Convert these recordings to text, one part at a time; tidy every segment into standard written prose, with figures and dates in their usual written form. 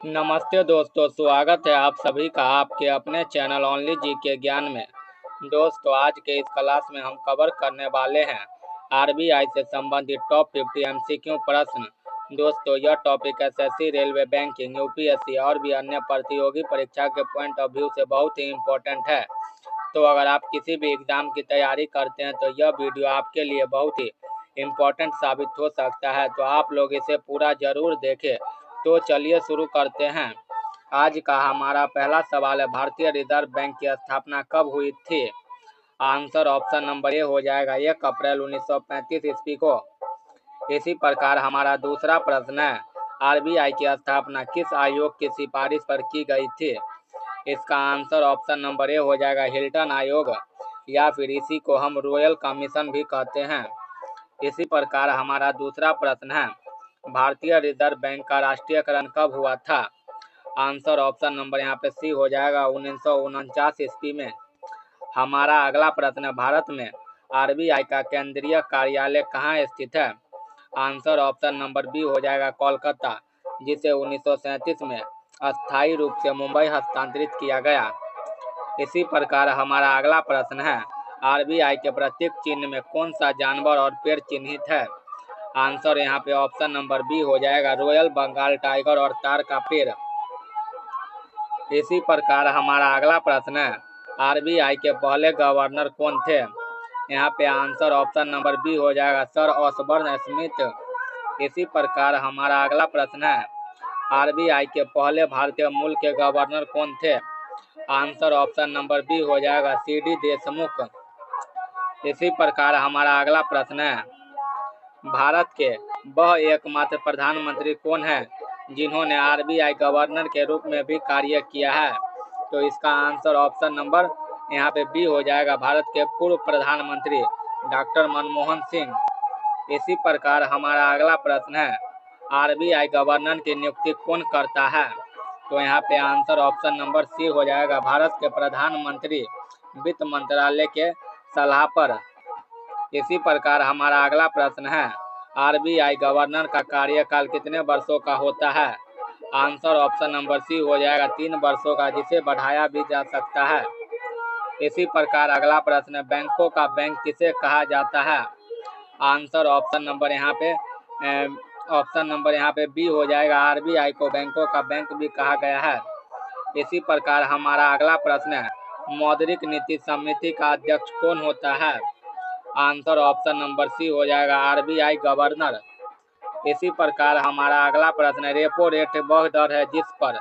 नमस्ते दोस्तों, स्वागत है आप सभी का आपके अपने चैनल ओनली जी के ज्ञान में। दोस्तों, आज के इस क्लास में हम कवर करने वाले हैं आरबीआई से संबंधित टॉप 50 एमसीक्यू प्रश्न। दोस्तों, यह topic SSC, railway, banking, UPSC और भी अन्य प्रतियोगी परीक्षा के पॉइंट ऑफ व्यू से बहुत ही इम्पोर्टेंट है। तो अगर आप किसी भी एग्ज़ाम की तैयारी करते हैं तो यह वीडियो आपके लिए बहुत ही इम्पोर्टेंट साबित हो सकता है, तो आप लोग इसे पूरा ज़रूर देखें। तो चलिए शुरू करते हैं। आज का हमारा पहला सवाल है, भारतीय रिजर्व बैंक की स्थापना कब हुई थी? आंसर ऑप्शन नंबर ए हो जाएगा 1 अप्रैल 1935 ईस्वी को। इसी प्रकार हमारा दूसरा प्रश्न है, आरबीआई की स्थापना किस आयोग की सिफारिश पर की गई थी? इसका आंसर ऑप्शन नंबर ए हो जाएगा हिल्टन आयोग, या फिर इसी को हम रॉयल कमीशन भी कहते हैं। इसी प्रकार हमारा दूसरा प्रश्न है, भारतीय रिजर्व बैंक का राष्ट्रीयकरण कब हुआ था? आंसर ऑप्शन नंबर यहाँ पे सी हो जाएगा 1949 ईस्वी में। हमारा अगला प्रश्न है, भारत में आरबीआई का केंद्रीय कार्यालय कहाँ स्थित है? आंसर ऑप्शन नंबर बी हो जाएगा कोलकाता, जिसे 1937 में अस्थायी रूप से मुंबई हस्तांतरित किया गया। इसी प्रकार हमारा अगला प्रश्न है, आरबीआई के प्रतीक चिन्ह में कौन सा जानवर और पेड़ चिन्हित है? आंसर यहाँ पे ऑप्शन नंबर बी हो जाएगा रॉयल बंगाल टाइगर और तार का पेड़। इसी प्रकार हमारा अगला प्रश्न है, आरबीआई के पहले गवर्नर कौन थे? यहाँ पे आंसर ऑप्शन नंबर बी हो जाएगा सर ऑसबर्न स्मिथ। इसी प्रकार हमारा अगला प्रश्न है, आरबीआई के पहले भारतीय मूल के गवर्नर कौन थे? आंसर ऑप्शन नंबर बी हो जाएगा सीडी देशमुख। इसी प्रकार हमारा अगला प्रश्न है, भारत के वह एकमात्र प्रधानमंत्री कौन है जिन्होंने आरबीआई गवर्नर के रूप में भी कार्य किया है? तो इसका आंसर ऑप्शन नंबर यहाँ पे बी हो जाएगा भारत के पूर्व प्रधानमंत्री डॉक्टर मनमोहन सिंह। इसी प्रकार हमारा अगला प्रश्न है, आरबीआई गवर्नर की नियुक्ति कौन करता है? तो यहाँ पे आंसर ऑप्शन नंबर सी हो जाएगा भारत के प्रधानमंत्री वित्त मंत्रालय के सलाह पर। इसी प्रकार हमारा अगला प्रश्न है, आरबीआई गवर्नर का कार्यकाल कितने वर्षों का होता है? आंसर ऑप्शन नंबर सी हो जाएगा 3 वर्षों का, जिसे बढ़ाया भी जा सकता है। इसी प्रकार अगला प्रश्न, बैंकों का बैंक किसे कहा जाता है? आंसर ऑप्शन नंबर यहाँ पे बी हो जाएगा आरबीआई को बैंकों का बैंक भी कहा गया है। इसी प्रकार हमारा अगला प्रश्न है, मौद्रिक नीति समिति का अध्यक्ष कौन होता है? आंसर ऑप्शन नंबर सी हो जाएगा आरबीआई गवर्नर। इसी प्रकार हमारा अगला प्रश्न है, रेपो रेट वह दर है जिस पर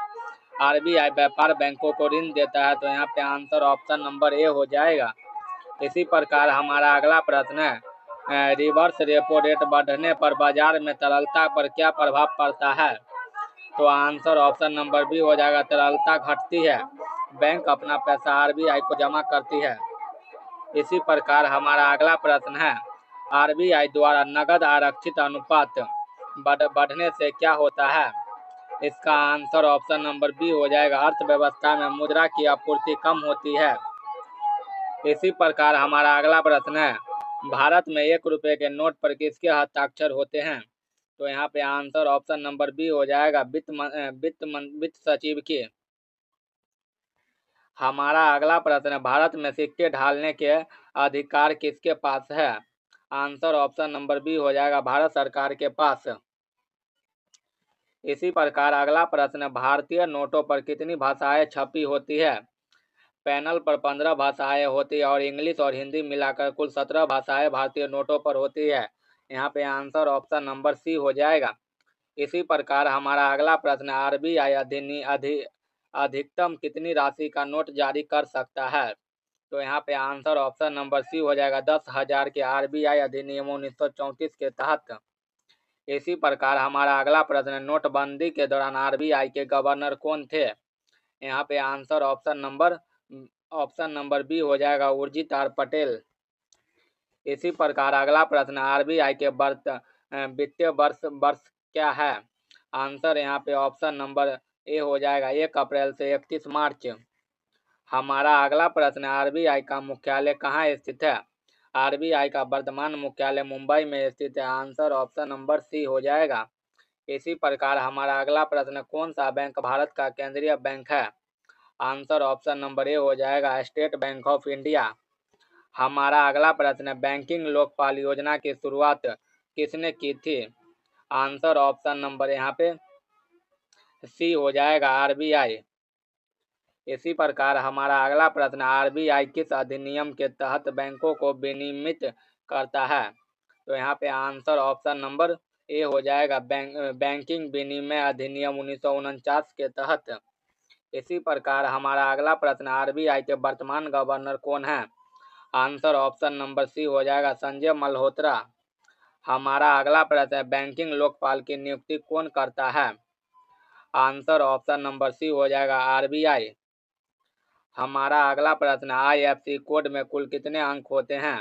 आरबीआई व्यापार बैंकों को ऋण देता है? तो यहाँ पे आंसर ऑप्शन नंबर ए हो जाएगा। इसी प्रकार हमारा अगला प्रश्न है, रिवर्स रेपो रेट बढ़ने पर बाजार में तरलता पर क्या प्रभाव पड़ता है? तो आंसर ऑप्शन नंबर बी हो जाएगा तरलता घटती है, बैंक अपना पैसा आरबीआई को जमा करती है। इसी प्रकार हमारा अगला प्रश्न है, आरबीआई द्वारा नगद आरक्षित अनुपात बढ़ने से क्या होता है? इसका आंसर ऑप्शन नंबर बी हो जाएगा अर्थव्यवस्था में मुद्रा की आपूर्ति कम होती है। इसी प्रकार हमारा अगला प्रश्न है, भारत में 1 रुपये के नोट पर किसके हस्ताक्षर होते हैं? तो यहाँ पे आंसर ऑप्शन नंबर बी हो जाएगा वित्त सचिव के। हमारा अगला प्रश्न है, भारत में सिक्के ढालने के अधिकार किसके पास है? आंसर ऑप्शन नंबर बी हो जाएगा भारत सरकार के पास। इसी प्रकार अगला प्रश्न है, भारतीय नोटों पर कितनी भाषाएं छपी होती है? पैनल पर 15 भाषाएं होती है और इंग्लिश और हिंदी मिलाकर कुल 17 भाषाएं भारतीय नोटों पर होती है। यहाँ पे आंसर ऑप्शन नंबर सी हो जाएगा। इसी प्रकार हमारा अगला प्रश्न, आरबीआई अधिकतम कितनी राशि का नोट जारी कर सकता है? तो यहाँ पे आंसर ऑप्शन नंबर सी हो जाएगा 10,000 के आरबीआई अधिनियम 1934 के तहत। इसी प्रकार हमारा अगला प्रश्न, नोटबंदी के दौरान आरबीआई के गवर्नर कौन थे? यहाँ पे आंसर ऑप्शन नंबर बी हो जाएगा उर्जित आर पटेल। इसी प्रकार अगला प्रश्न, आरबीआई के वित्तीय वर्ष क्या है? आंसर यहाँ पे ऑप्शन नंबर ए हो जाएगा 1 अप्रैल से 31 मार्च। हमारा अगला प्रश्न, आरबीआई का मुख्यालय कहाँ स्थित है? आरबीआई का वर्तमान मुख्यालय मुंबई में स्थित है। आंसर ऑप्शन नंबर सी हो जाएगा। इसी प्रकार हमारा अगला प्रश्न, कौन सा बैंक भारत का केंद्रीय बैंक है? आंसर ऑप्शन नंबर ए हो जाएगा स्टेट बैंक ऑफ इंडिया। हमारा अगला प्रश्न, बैंकिंग लोकपाल योजना की शुरुआत किसने की थी? आंसर ऑप्शन नंबर यहाँ पे सी हो जाएगा आरबीआई। इसी प्रकार हमारा अगला प्रश्न, आरबीआई किस अधिनियम के तहत बैंकों को विनियमित करता है? तो यहाँ पे आंसर ऑप्शन नंबर ए हो जाएगा बैंकिंग विनिमय अधिनियम 1949 के तहत। इसी प्रकार हमारा अगला प्रश्न, आरबीआई के वर्तमान गवर्नर कौन है? आंसर ऑप्शन नंबर सी हो जाएगा संजय मल्होत्रा। हमारा अगला प्रश्न है, बैंकिंग लोकपाल की नियुक्ति कौन करता है? आंसर ऑप्शन नंबर सी हो जाएगा आरबीआई। हमारा अगला प्रश्न, आईएफएससी कोड में कुल कितने अंक होते हैं?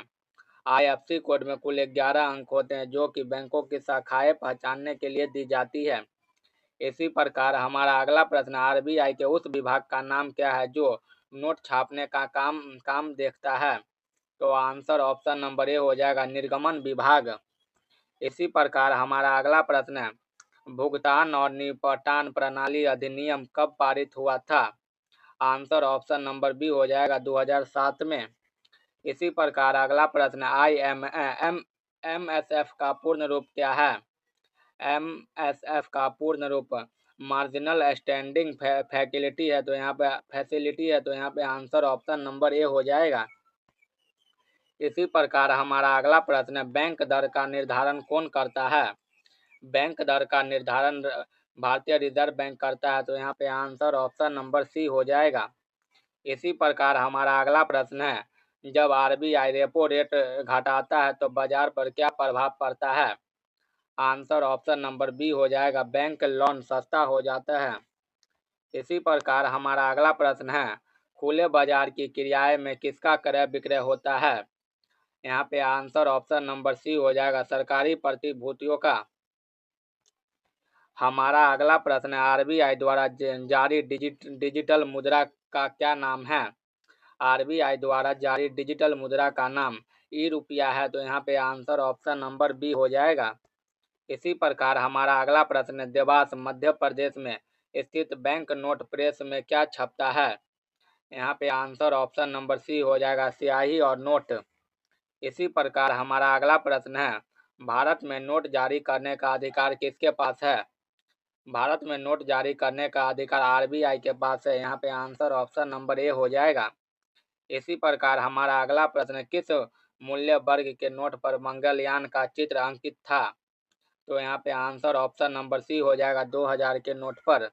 आईएफएससी कोड में कुल 11 अंक होते हैं, जो कि बैंकों की शाखाएं पहचानने के लिए दी जाती है। इसी प्रकार हमारा अगला प्रश्न, आरबीआई के उस विभाग का नाम क्या है जो नोट छापने का काम देखता है? तो आंसर ऑप्शन नंबर ए हो जाएगा निर्गमन विभाग। इसी प्रकार हमारा अगला प्रश्न है, भुगतान और निपटान प्रणाली अधिनियम कब पारित हुआ था? आंसर ऑप्शन नंबर बी हो जाएगा 2007 में। इसी प्रकार अगला प्रश्न, एमएसएफ का पूर्ण रूप क्या है? एमएसएफ का पूर्ण रूप मार्जिनल स्टैंडिंग फैसिलिटी है, तो यहाँ पे आंसर ऑप्शन नंबर ए हो जाएगा। इसी प्रकार हमारा अगला प्रश्न, बैंक दर का निर्धारण कौन करता है? बैंक दर का निर्धारण भारतीय रिजर्व बैंक करता है, तो यहाँ पे आंसर ऑप्शन नंबर सी हो जाएगा। इसी प्रकार हमारा अगला प्रश्न है, जब आरबीआई रेपो रेट घटाता है तो बाजार पर क्या प्रभाव पड़ता है? आंसर ऑप्शन नंबर बी हो जाएगा बैंक लोन सस्ता हो जाता है। इसी प्रकार हमारा अगला प्रश्न है, खुले बाजार की क्रियाएं में किसका क्रय विक्रय होता है? यहाँ पे आंसर ऑप्शन नंबर सी हो जाएगा सरकारी प्रतिभूतियों का। हमारा अगला प्रश्न है, आरबीआई द्वारा जारी डिजिटल मुद्रा का क्या नाम है? आरबीआई द्वारा जारी डिजिटल मुद्रा का नाम ई रुपया है, तो यहाँ पे आंसर ऑप्शन नंबर बी हो जाएगा। इसी प्रकार हमारा अगला प्रश्न, देवास मध्य प्रदेश में स्थित बैंक नोट प्रेस में क्या छपता है? यहाँ पे आंसर ऑप्शन नंबर सी हो जाएगा स्याही और नोट। इसी प्रकार हमारा अगला प्रश्न है, भारत में नोट जारी करने का अधिकार किसके पास है? भारत में नोट जारी करने का अधिकार आरबीआई के पास है, यहाँ पे आंसर ऑप्शन नंबर ए हो जाएगा। इसी प्रकार हमारा अगला प्रश्न, किस मूल्य वर्ग के नोट पर मंगलयान का चित्र अंकित था? तो यहाँ पे आंसर ऑप्शन नंबर सी हो जाएगा 2000 के नोट पर।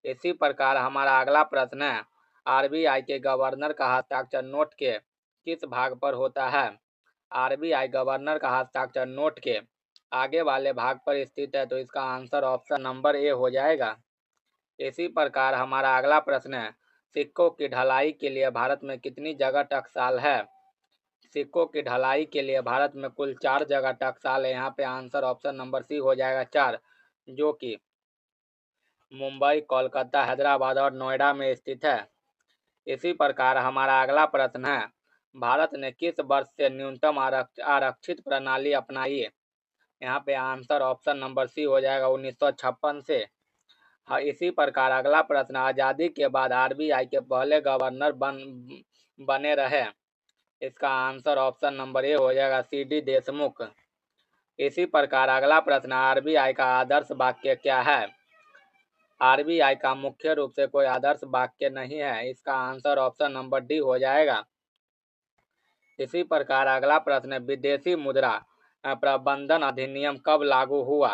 इसी प्रकार हमारा अगला प्रश्न है, आरबीआई के गवर्नर का हस्ताक्षर नोट के किस भाग पर होता है? आरबीआई गवर्नर का हस्ताक्षर नोट के आगे वाले भाग पर स्थित है, तो इसका आंसर ऑप्शन नंबर ए हो जाएगा। इसी प्रकार हमारा अगला प्रश्न है, सिक्कों की ढलाई के लिए भारत में कितनी जगह टकसाल है? सिक्कों की ढलाई के लिए भारत में कुल 4 जगह टकसाल है, यहाँ पे आंसर ऑप्शन नंबर सी हो जाएगा 4, जो कि मुंबई, कोलकाता, हैदराबाद और नोएडा में स्थित है। इसी प्रकार हमारा अगला प्रश्न है, भारत ने किस वर्ष से न्यूनतम आरक्षित प्रणाली अपनाई? यहाँ पे आंसर ऑप्शन नंबर सी हो जाएगा 1956 से। हाँ, इसी प्रकार अगला प्रश्न, आज़ादी के बाद आरबीआई के पहले गवर्नर बने रहे? इसका आंसर ऑप्शन नंबर ए हो जाएगा सी.डी. देशमुख। इसी प्रकार अगला प्रश्न, आरबीआई का आदर्श वाक्य क्या है? आरबीआई का मुख्य रूप से कोई आदर्श वाक्य नहीं है, इसका आंसर ऑप्शन नंबर डी हो जाएगा। इसी प्रकार अगला प्रश्न, विदेशी मुद्रा प्रबंधन अधिनियम कब लागू हुआ?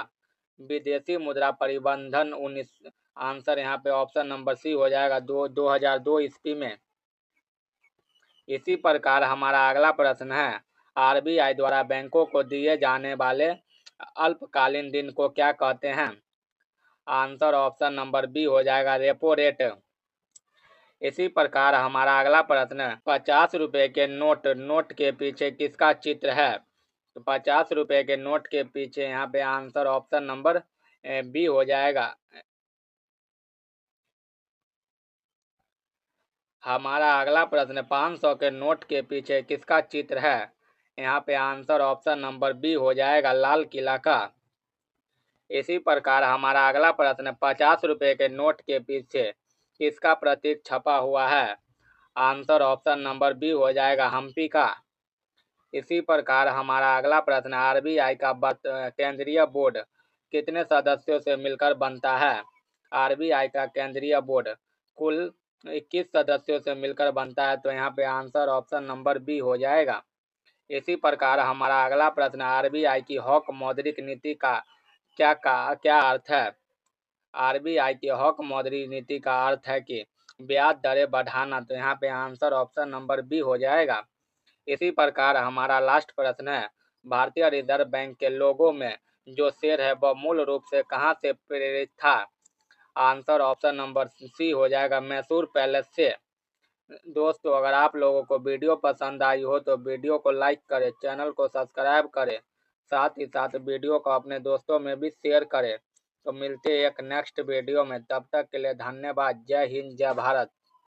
विदेशी मुद्रा परिबंधन 19 आंसर यहाँ पे ऑप्शन नंबर सी हो जाएगा 2002 ईस्वी में। इसी प्रकार हमारा अगला प्रश्न है, आरबीआई द्वारा बैंकों को दिए जाने वाले अल्पकालीन ऋण को क्या कहते हैं? आंसर ऑप्शन नंबर बी हो जाएगा रेपो रेट। इसी प्रकार हमारा अगला प्रश्न, 50 रुपए के नोट के पीछे किसका चित्र है? तो 50 रुपए के नोट के पीछे यहाँ पे आंसर ऑप्शन नंबर बी हो जाएगा। हमारा अगला प्रश्न, 500 के नोट के पीछे किसका चित्र है? यहाँ पे आंसर ऑप्शन नंबर बी हो जाएगा लाल किला का। इसी प्रकार हमारा अगला प्रश्न 50 रुपए के नोट के पीछे किसका प्रतीक छपा हुआ है? आंसर ऑप्शन नंबर बी हो जाएगा हम्पी का। इसी प्रकार हमारा अगला प्रश्न आरबीआई का केंद्रीय बोर्ड कितने सदस्यों से मिलकर बनता है? आरबीआई का केंद्रीय बोर्ड कुल 21 सदस्यों से मिलकर बनता है, तो यहाँ पे आंसर ऑप्शन नंबर बी हो जाएगा। इसी प्रकार हमारा अगला प्रश्न आरबीआई की हॉक मौद्रिक नीति का क्या अर्थ है? आरबीआई की हॉक मौद्रिक नीति का अर्थ है कि ब्याज दरें बढ़ाना, तो यहाँ पे आंसर ऑप्शन नंबर बी हो जाएगा। इसी प्रकार हमारा लास्ट प्रश्न है भारतीय रिजर्व बैंक के लोगो में जो शेर है वह मूल रूप से कहाँ से प्रेरित था? आंसर ऑप्शन नंबर सी हो जाएगा मैसूर पैलेस से। दोस्तों, अगर आप लोगों को वीडियो पसंद आई हो तो वीडियो को लाइक करें, चैनल को सब्सक्राइब करें, साथ ही साथ वीडियो को अपने दोस्तों में भी शेयर करें। तो मिलते हैं एक नेक्स्ट वीडियो में, तब तक के लिए धन्यवाद। जय हिंद, जय भारत।